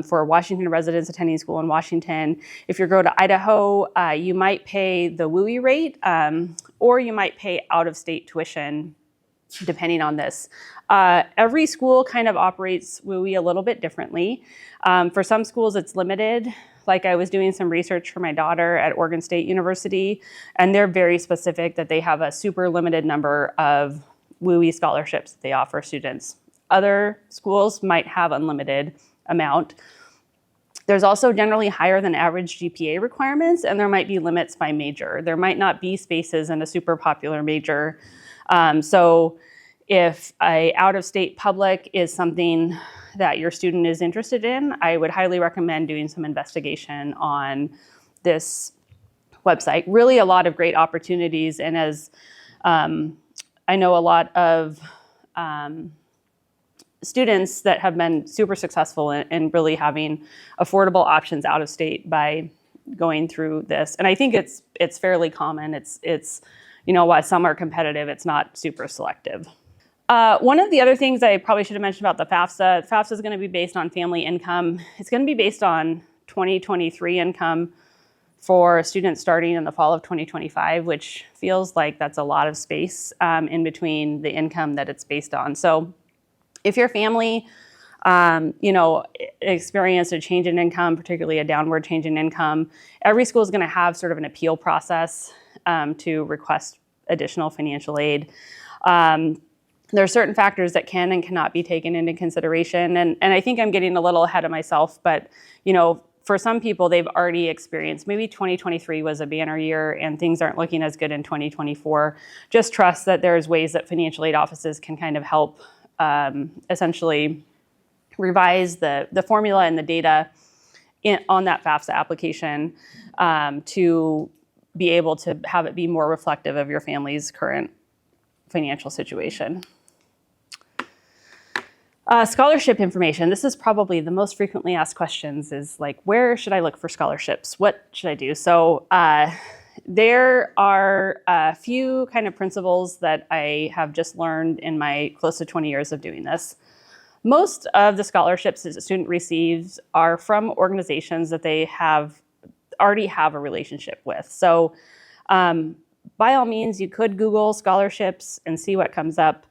for Washington residents attending school in Washington. If you go to Idaho, you might pay the WUI rate, or you might pay out-of-state tuition, depending on this. Every school kind of operates WUI a little bit differently. For some schools, it's limited. Like, I was doing some research for my daughter at Oregon State University, and they're very specific that they have a super limited number of WUI scholarships that they offer students. Other schools might have unlimited amount. There's also generally higher than average GPA requirements, and there might be limits by major. There might not be spaces in a super popular major. So if a out-of-state public is something that your student is interested in, I would highly recommend doing some investigation on this website. Really a lot of great opportunities, and as I know a lot of students that have been super successful in really having affordable options out of state by going through this. And I think it's fairly common. It's while some are competitive, it's not super selective. One of the other things I probably should have mentioned about the FAFSA is going to be based on family income. It's going to be based on 2023 income for students starting in the fall of 2025, which feels like that's a lot of space in between the income that it's based on. So if your family, experienced a change in income, particularly a downward change in income, every school is going to have sort of an appeal process to request additional financial aid. There are certain factors that can and cannot be taken into consideration. And I think I'm getting a little ahead of myself, but, for some people, they've already experienced, maybe 2023 was a banner year and things aren't looking as good in 2024. Just trust that there's ways that financial aid offices can kind of help essentially revise the formula and the data on that FAFSA application to be able to have it be more reflective of your family's current financial situation. Scholarship information. This is probably the most frequently asked questions is like, where should I look for scholarships? What should I do? So there are a few kind of principles that I have just learned in my close to 20 years of doing this. Most of the scholarships that a student receives are from organizations that they already have a relationship with. So by all means, you could Google scholarships and see what comes up.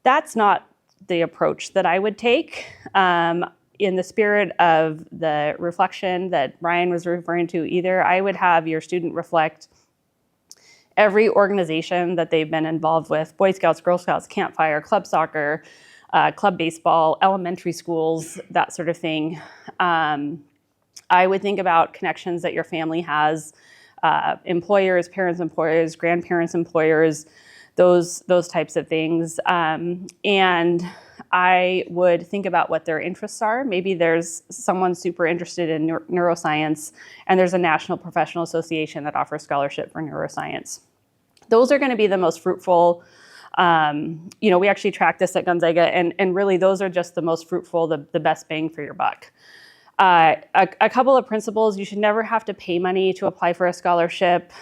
That's not the approach that I would take. In the spirit of the reflection that Brian was referring to either, I would have your student reflect every organization that they've been involved with: Boy Scouts, Girl Scouts, Camp Fire, Club Soccer, Club Baseball, elementary schools, that sort of thing. I would think about connections that your family has, employers, parents, employers, grandparents, employers, those types of things. And I would think about what their interests are. Maybe there's someone super interested in neuroscience, and there's a national professional association that offers scholarship for neuroscience. Those are going to be the most fruitful. We actually track this at Gonzaga, and really those are just the most fruitful, the best bang for your buck. A couple of principles: you should never have to pay money to apply for a scholarship.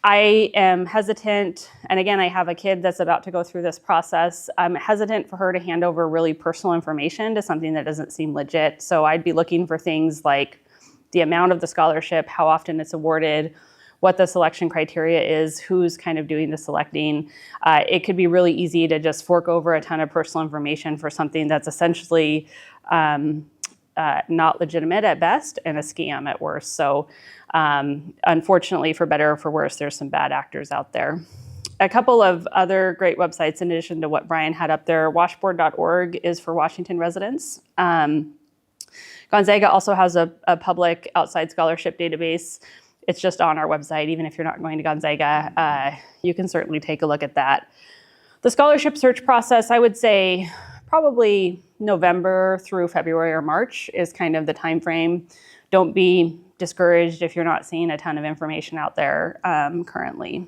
I am hesitant, and again, I have a kid that's about to go through this process. I'm hesitant for her to hand over really personal information to something that doesn't seem legit. So I'd be looking for things like the amount of the scholarship, how often it's awarded, what the selection criteria is, who's kind of doing the selecting. It could be really easy to just fork over a ton of personal information for something that's essentially not legitimate at best and a scam at worst. So unfortunately, for better or for worse, there's some bad actors out there. A couple of other great websites in addition to what Brian had up there: washboard.org is for Washington residents. Gonzaga also has a public outside scholarship database. It's just on our website. Even if you're not going to Gonzaga, you can certainly take a look at that. The scholarship search process, I would say probably November through February or March is kind of the time frame. Don't be discouraged if you're not seeing a ton of information out there currently.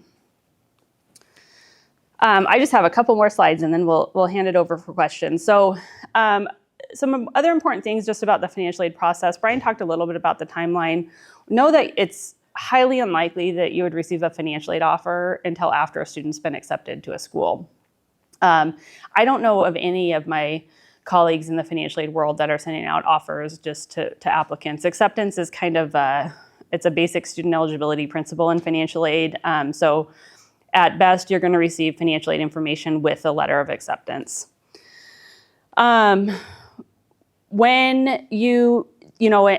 I just have a couple more slides and then we'll hand it over for questions. So some other important things just about the financial aid process. Brian talked a little bit about the timeline. Know that it's highly unlikely that you would receive a financial aid offer until after a student's been accepted to a school. I don't know of any of my colleagues in the financial aid world that are sending out offers just to applicants. Acceptance is kind of it's a basic student eligibility principle in financial aid. So at best, you're going to receive financial aid information with a letter of acceptance. When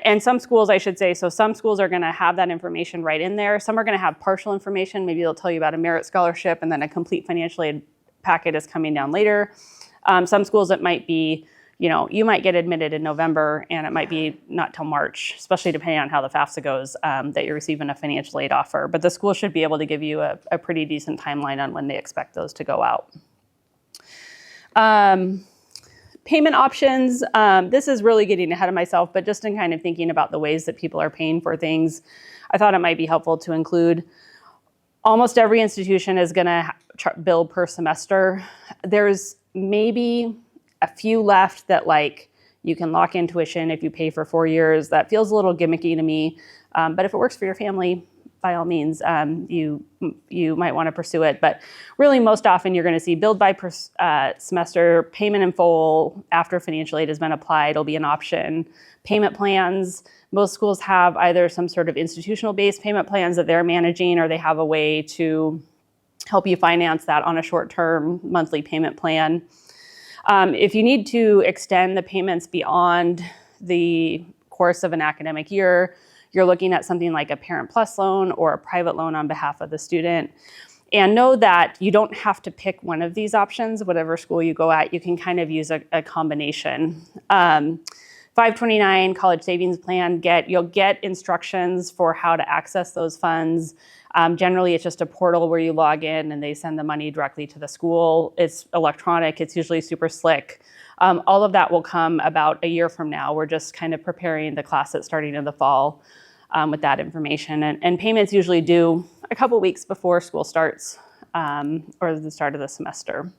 and some schools, I should say, so some schools are going to have that information right in there. Some are going to have partial information. Maybe they'll tell you about a merit scholarship and then a complete financial aid packet is coming down later. Some schools, it might be, you might get admitted in November and it might be not till March, especially depending on how the FAFSA goes, that you're receiving a financial aid offer. But the school should be able to give you a pretty decent timeline on when they expect those to go out. Payment options, this is really getting ahead of myself, but just in kind of thinking about the ways that people are paying for things, I thought it might be helpful to include almost every institution is going to bill per semester. There's maybe a few left that you can lock in tuition if you pay for 4 years. That feels a little gimmicky to me, but if it works for your family, by all means, you might want to pursue it. But really, most often, you're going to see billed by semester, payment in full after financial aid has been applied. It'll be an option. Payment plans. Most schools have either some sort of institutional-based payment plans that they're managing, or they have a way to help you finance that on a short-term monthly payment plan. If you need to extend the payments beyond the course of an academic year, you're looking at something like a Parent Plus loan or a private loan on behalf of the student. And know that you don't have to pick one of these options. Whatever school you go at, you can kind of use a combination. 529 college savings plan, you'll get instructions for how to access those funds. Generally, it's just a portal where you log in and they send the money directly to the school. It's electronic, it's usually super slick. All of that will come about a year from now. We're just kind of preparing the class that's starting in the fall with that information. And payments usually due a couple weeks before school starts or the start of the semester.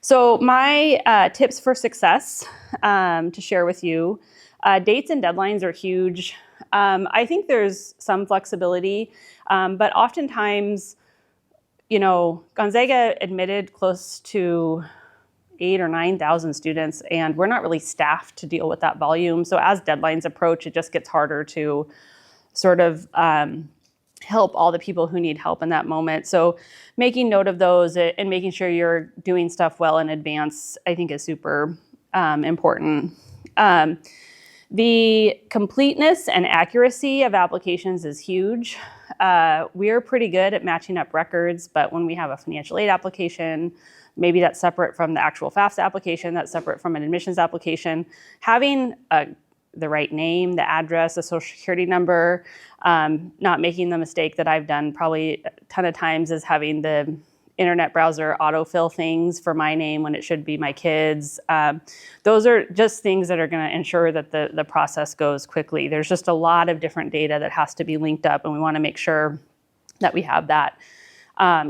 So my tips for success to share with you, dates and deadlines are huge. I think there's some flexibility, but oftentimes, Gonzaga admitted close to 8,000 or 9,000 students, and we're not really staffed to deal with that volume. So as deadlines approach, it just gets harder to sort of help all the people who need help in that moment. So making note of those and making sure you're doing stuff well in advance, I think is super important. The completeness and accuracy of applications is huge. We're pretty good at matching up records, but when we have a financial aid application, maybe that's separate from the actual FAFSA application, that's separate from an admissions application, having the right name, the address, the social security number, not making the mistake that I've done probably a ton of times is having the internet browser autofill things for my name when it should be my kids. Those are just things that are going to ensure that the process goes quickly. There's just a lot of different data that has to be linked up, and we want to make sure that we have that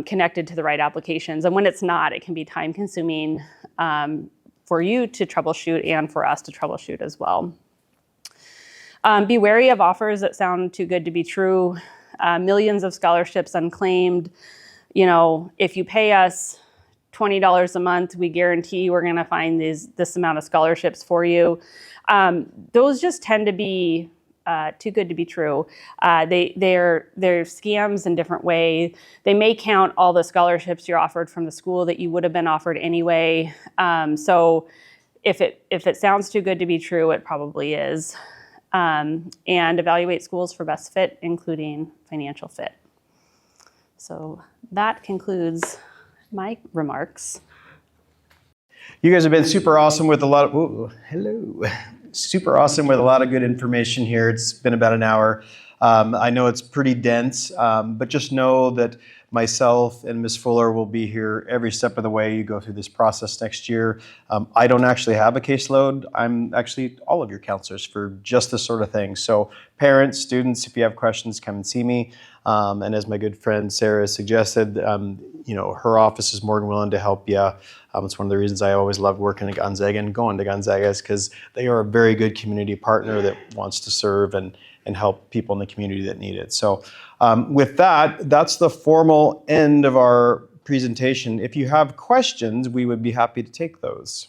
connected to the right applications. And when it's not, it can be time consuming for you to troubleshoot and for us to troubleshoot as well. Be wary of offers that sound too good to be true. Millions of scholarships unclaimed. If you pay us $20 a month, we guarantee we're going to find this amount of scholarships for you. Those just tend to be too good to be true. They're scams in different ways. They may count all the scholarships you're offered from the school that you would have been offered anyway. So if it sounds too good to be true, it probably is. And evaluate schools for best fit, including financial fit. So that concludes my remarks. You guys have been super awesome with a lot of, super awesome with a lot of good information here. It's been about an hour. I know it's pretty dense, but just know that myself and Ms. Fuller will be here every step of the way you go through this process next year. I don't actually have a caseload. I'm actually all of your counselors for just this sort of thing. So parents, students, if you have questions, come and see me. And as my good friend Sarah suggested, her office is more than willing to help you. It's one of the reasons I always loved working at Gonzaga and going to Gonzaga is because they are a very good community partner that wants to serve and help people in the community that need it. So with that, that's the formal end of our presentation. If you have questions, we would be happy to take those.